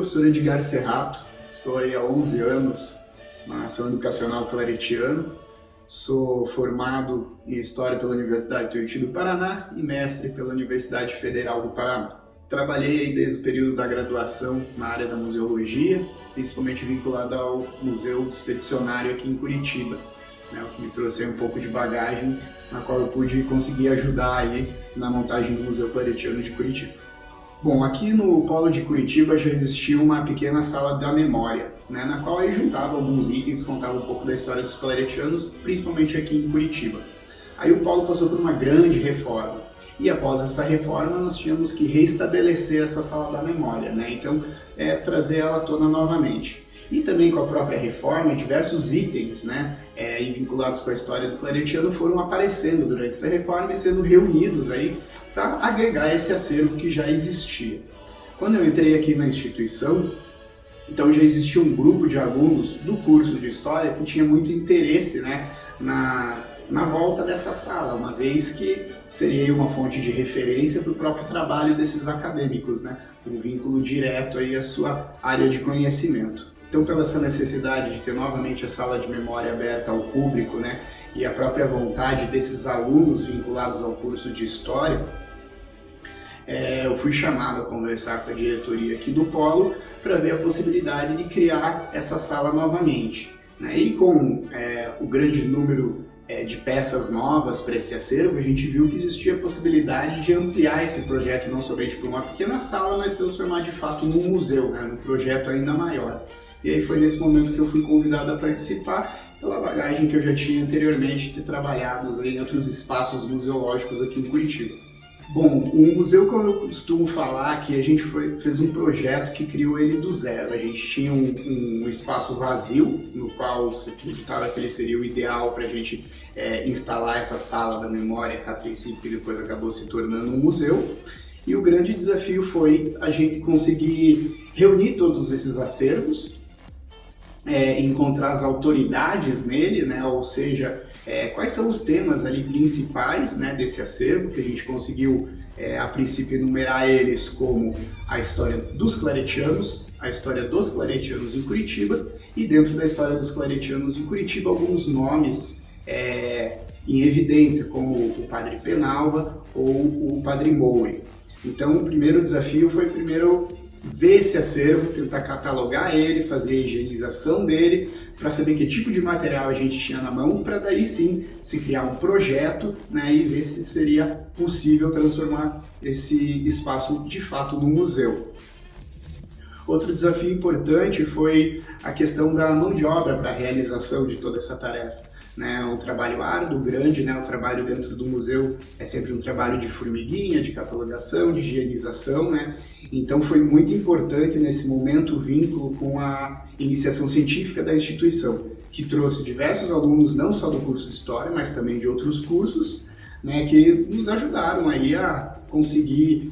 professor Edgar Serrato, estou aí há 11 anos na ação educacional claretiano, sou formado em História pela Universidade Tuiuti do Paraná e mestre pela Universidade Federal do Paraná. Trabalhei aí desde o período da graduação na área da museologia, principalmente vinculado ao Museu Expedicionário aqui em Curitiba, o que me trouxe aí um pouco de bagagem, na qual eu pude conseguir ajudar aí na montagem do Museu Claretiano de Curitiba. Bom, aqui no Polo de Curitiba já existia uma pequena sala da memória, na qual aí juntava alguns itens, contava um pouco da história dos claretianos, principalmente aqui em Curitiba. Aí o Polo passou por uma grande reforma, e após essa reforma nós tínhamos que reestabelecer essa sala da memória, então trazer ela à tona novamente. E também com a própria reforma, diversos itens vinculados com a história do claretiano foram aparecendo durante essa reforma e sendo reunidos aí para agregar esse acervo que já existia. Quando eu entrei aqui na instituição, então já existia um grupo de alunos do curso de História que tinha muito interesse na volta dessa sala, uma vez que seria uma fonte de referência para o próprio trabalho desses acadêmicos, um vínculo direto aí à sua área de conhecimento. Então, pela essa necessidade de ter novamente a sala de memória aberta ao público, e a própria vontade desses alunos vinculados ao curso de História, eu fui chamado a conversar com a diretoria aqui do Polo para ver a possibilidade de criar essa sala novamente. E com o grande número de peças novas para esse acervo, a gente viu que existia a possibilidade de ampliar esse projeto não somente para uma pequena sala, mas transformar de fato num museu, num projeto ainda maior. E aí foi nesse momento que eu fui convidado a participar, pela bagagem que eu já tinha anteriormente de ter trabalhado em outros espaços museológicos aqui em Curitiba. Bom, o museu, como eu costumo falar, que a gente fez um projeto que criou ele do zero. A gente tinha um espaço vazio, no qual se acreditava que ele seria o ideal para a gente instalar essa sala da memória, a princípio, que depois acabou se tornando um museu. E o grande desafio foi a gente conseguir reunir todos esses acervos, encontrar as autoridades nele, ou seja, quais são os temas ali principais desse acervo, que a gente conseguiu a princípio enumerar eles como a história dos claretianos, a história dos claretianos em Curitiba, e dentro da história dos claretianos em Curitiba alguns nomes em evidência, como o Padre Penalva ou o Padre Moure. Então o primeiro desafio foi ver esse acervo, tentar catalogar ele, fazer a higienização dele, para saber que tipo de material a gente tinha na mão, para daí sim se criar um projeto e ver se seria possível transformar esse espaço de fato num museu. Outro desafio importante foi a questão da mão de obra para a realização de toda essa tarefa. Um trabalho árduo, grande, o trabalho dentro do museu é sempre um trabalho de formiguinha, de catalogação, de higienização, Então foi muito importante nesse momento o vínculo com a iniciação científica da instituição, que trouxe diversos alunos, não só do curso de História, mas também de outros cursos, que nos ajudaram aí a conseguir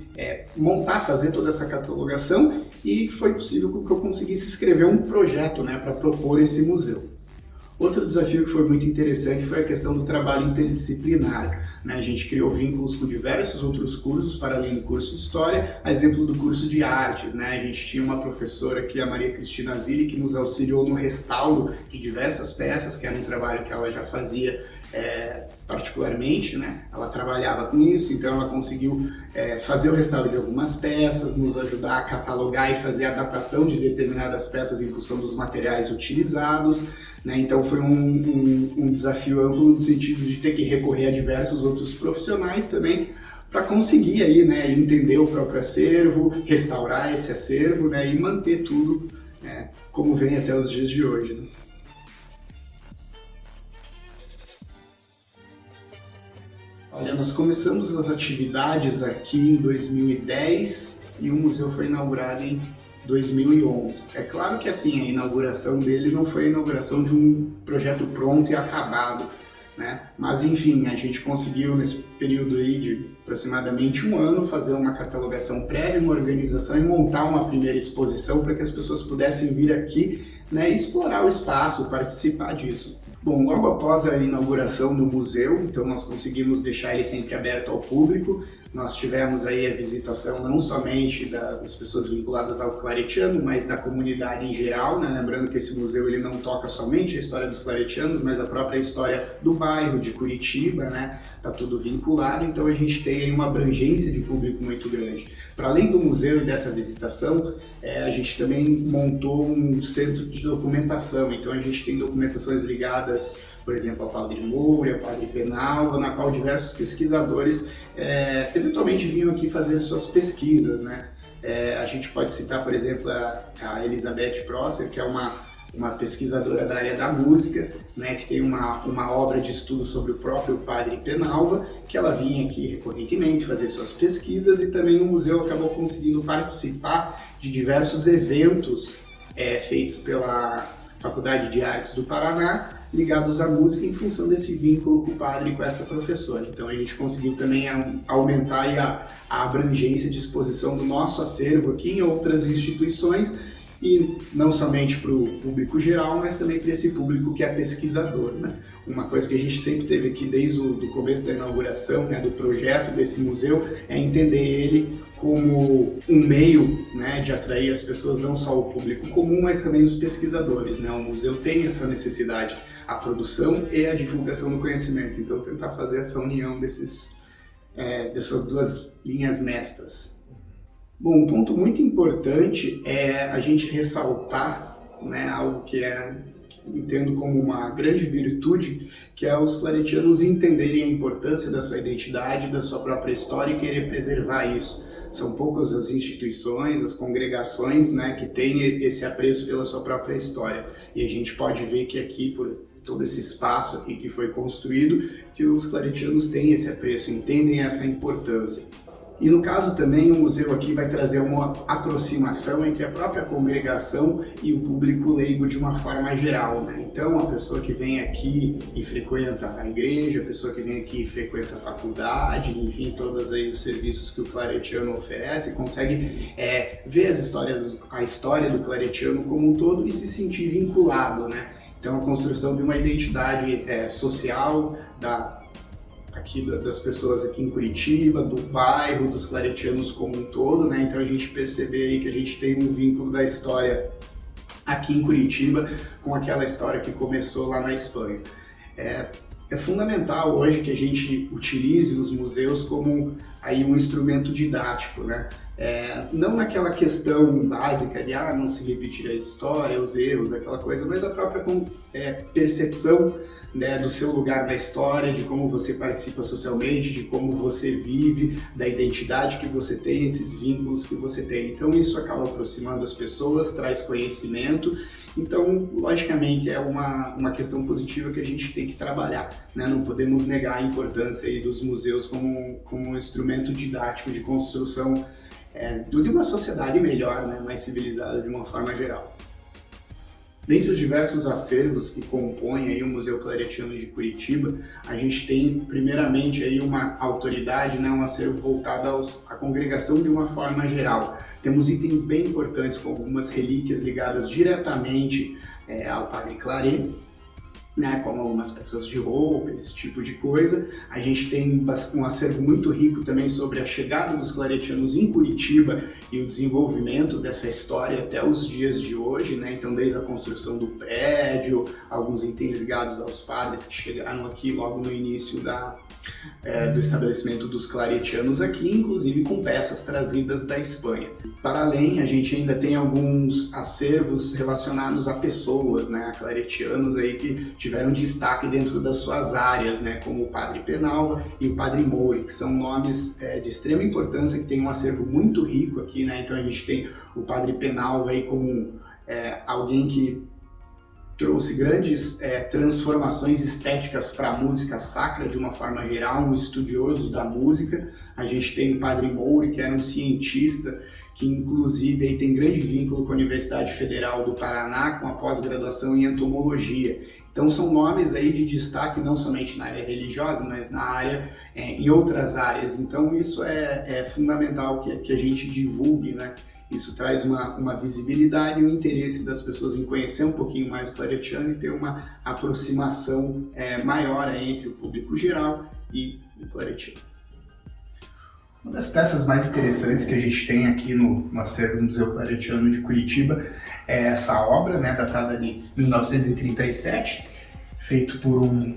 fazer toda essa catalogação, e foi possível que eu conseguisse escrever um projeto para propor esse museu. Outro desafio que foi muito interessante foi a questão do trabalho interdisciplinar. A gente criou vínculos com diversos outros cursos, para além do curso de História, a exemplo do curso de Artes. A gente tinha uma professora aqui, a Maria Cristina Zilli, que nos auxiliou no restauro de diversas peças, que era um trabalho que ela já fazia particularmente, Ela trabalhava com isso, então ela conseguiu fazer o restauro de algumas peças, nos ajudar a catalogar e fazer a datação de determinadas peças em função dos materiais utilizados. Então foi um desafio amplo no sentido de ter que recorrer a diversos outros profissionais também para conseguir aí, entender o próprio acervo, restaurar esse acervo e manter tudo como vem até os dias de hoje. Olha, nós começamos as atividades aqui em 2010 e o museu foi inaugurado em 2011. É claro que assim, a inauguração dele não foi a inauguração de um projeto pronto e acabado, Mas enfim, a gente conseguiu nesse período aí de aproximadamente um ano fazer uma catalogação prévia, uma organização e montar uma primeira exposição para que as pessoas pudessem vir aqui e explorar o espaço, participar disso. Bom, logo após a inauguração do museu, então nós conseguimos deixar ele sempre aberto ao público. Nós tivemos aí a visitação não somente das pessoas vinculadas ao claretiano, mas da comunidade em geral, né? Lembrando que esse museu ele não toca somente a história dos claretianos, mas a própria história do bairro de Curitiba, né? Tá tudo vinculado, então a gente tem aí uma abrangência de público muito grande. Para além do museu e dessa visitação, a gente também montou um centro de documentação, então a gente tem documentações ligadas, por exemplo, ao Padre Moura, ao Padre Penalva, na qual diversos pesquisadores eventualmente vinham aqui fazer suas pesquisas, né? A gente pode citar, por exemplo, a Elizabeth Prosser, que é uma pesquisadora da área da música, né, que tem uma obra de estudo sobre o próprio Padre Penalva, que ela vinha aqui recorrentemente fazer suas pesquisas, e também o museu acabou conseguindo participar de diversos eventos feitos pela Faculdade de Artes do Paraná, ligados à música em função desse vínculo com o padre e com essa professora. Então a gente conseguiu também aumentar aí a abrangência de exposição do nosso acervo aqui em outras instituições, e não somente para o público geral, mas também para esse público que é pesquisador, né? Uma coisa que a gente sempre teve aqui desde o começo da inauguração, né, do projeto desse museu, é entender ele como um meio, né, de atrair as pessoas, não só o público comum, mas também os pesquisadores, né? O museu tem essa necessidade, a produção e a divulgação do conhecimento, então tentar fazer essa união dessas duas linhas mestras. Bom, um ponto muito importante é a gente ressaltar, né, algo que entendo como uma grande virtude, que é os claretianos entenderem a importância da sua identidade, da sua própria história e querer preservar isso. São poucas as instituições, as congregações, né, que têm esse apreço pela sua própria história. E a gente pode ver que aqui, por todo esse espaço aqui que foi construído, que os claretianos têm esse apreço, entendem essa importância. E no caso também o museu aqui vai trazer uma aproximação entre a própria congregação e o público leigo de uma forma geral, né? Então a pessoa que vem aqui e frequenta a igreja, a pessoa que vem aqui e frequenta a faculdade, enfim, todos aí os serviços que o claretiano oferece, consegue ver a história do claretiano como um todo e se sentir vinculado, né? Então a construção de uma identidade social das pessoas aqui em Curitiba, do bairro, dos claretianos como um todo, né? Então a gente percebe aí que a gente tem um vínculo da história aqui em Curitiba com aquela história que começou lá na Espanha. É fundamental hoje que a gente utilize os museus como aí um instrumento didático, né? Não naquela questão básica de não se repetir a história, os erros, aquela coisa, mas a própria percepção, né, do seu lugar na história, de como você participa socialmente, de como você vive, da identidade que você tem, esses vínculos que você tem. Então isso acaba aproximando as pessoas, traz conhecimento. Então, logicamente, é uma questão positiva que a gente tem que trabalhar, né? Não podemos negar a importância aí dos museus como um instrumento didático de construção de uma sociedade melhor, né, mais civilizada de uma forma geral. Dentre os diversos acervos que compõem aí o Museu Claretiano de Curitiba, a gente tem primeiramente aí uma autoridade, né, um acervo voltado à congregação de uma forma geral. Temos itens bem importantes, com algumas relíquias ligadas diretamente ao Padre Claret, né, como algumas peças de roupa, esse tipo de coisa. A gente tem um acervo muito rico também sobre a chegada dos claretianos em Curitiba e o desenvolvimento dessa história até os dias de hoje, né? Então, desde a construção do prédio, alguns itens ligados aos padres que chegaram aqui logo no início do estabelecimento dos claretianos aqui, inclusive com peças trazidas da Espanha. Para além, a gente ainda tem alguns acervos relacionados a pessoas, né, a claretianos aí que tiveram destaque dentro das suas áreas, né, como o Padre Penalva e o Padre Moura, que são nomes de extrema importância, que tem um acervo muito rico aqui, né? Então a gente tem o Padre Penalva aí como alguém que trouxe grandes transformações estéticas para a música sacra de uma forma geral, um estudioso da música. A gente tem o Padre Moura, que era um cientista, que inclusive aí tem grande vínculo com a Universidade Federal do Paraná, com a pós-graduação em entomologia. Então são nomes aí de destaque não somente na área religiosa, mas na área, em outras áreas. Então isso é fundamental que a gente divulgue, né, Isso traz uma visibilidade e um interesse das pessoas em conhecer um pouquinho mais o claretiano e ter uma aproximação maior entre o público geral e o claretiano. Uma das peças mais interessantes que a gente tem aqui no acervo do Museu Claretiano de Curitiba é essa obra, né, datada de 1937, feito por um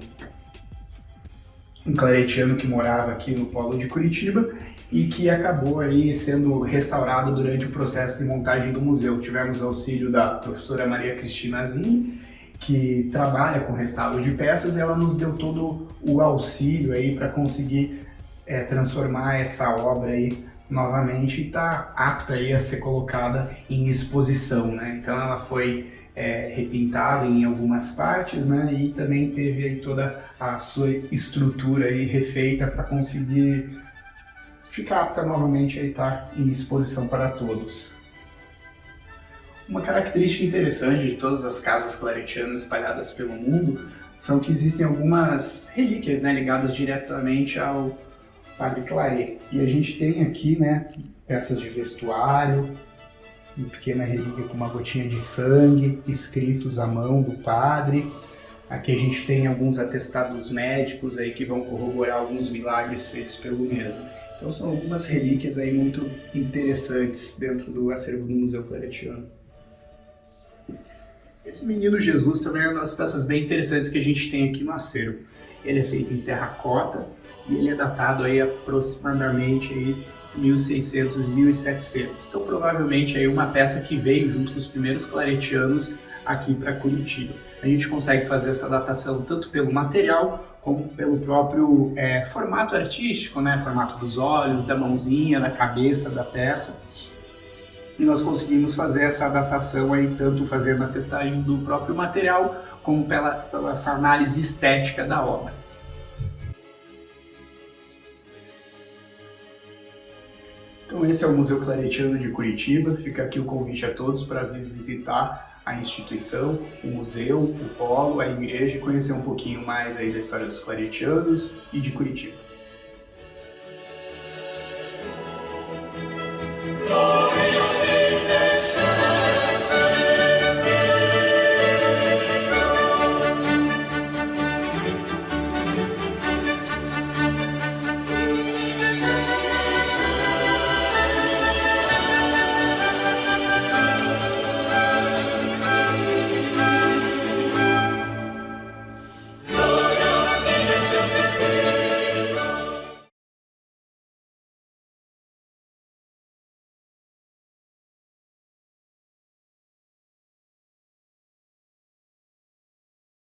claretiano que morava aqui no polo de Curitiba e que acabou aí sendo restaurado durante o processo de montagem do museu. Tivemos auxílio da professora Maria Cristina Zini, que trabalha com restauro de peças, e ela nos deu todo o auxílio aí para conseguir transformar essa obra aí novamente e está apta aí a ser colocada em exposição, né? Então ela foi repintada em algumas partes, né? E também teve aí toda a sua estrutura aí refeita para conseguir ficar apta novamente a estar em exposição para todos. Uma característica interessante de todas as casas claretianas espalhadas pelo mundo são que existem algumas relíquias, né, ligadas diretamente ao Padre Claret. E a gente tem aqui, né, peças de vestuário, uma pequena relíquia com uma gotinha de sangue, escritos à mão do padre. Aqui a gente tem alguns atestados médicos aí que vão corroborar alguns milagres feitos pelo mesmo. Então são algumas relíquias aí muito interessantes dentro do acervo do Museu Claretiano. Esse Menino Jesus também é uma das peças bem interessantes que a gente tem aqui no acervo. Ele é feito em terracota e ele é datado aí aproximadamente aí 1600 e 1700. Então provavelmente aí uma peça que veio junto com os primeiros claretianos aqui para Curitiba. A gente consegue fazer essa datação tanto pelo material como pelo próprio formato artístico, né? Formato dos olhos, da mãozinha, da cabeça da peça. E nós conseguimos fazer essa datação aí, tanto fazendo a testagem do próprio material, como pela essa análise estética da obra. Então esse é o Museu Claretiano de Curitiba. Fica aqui o convite a todos para vir visitar a instituição, o museu, o polo, a igreja e conhecer um pouquinho mais aí da história dos claretianos e de Curitiba.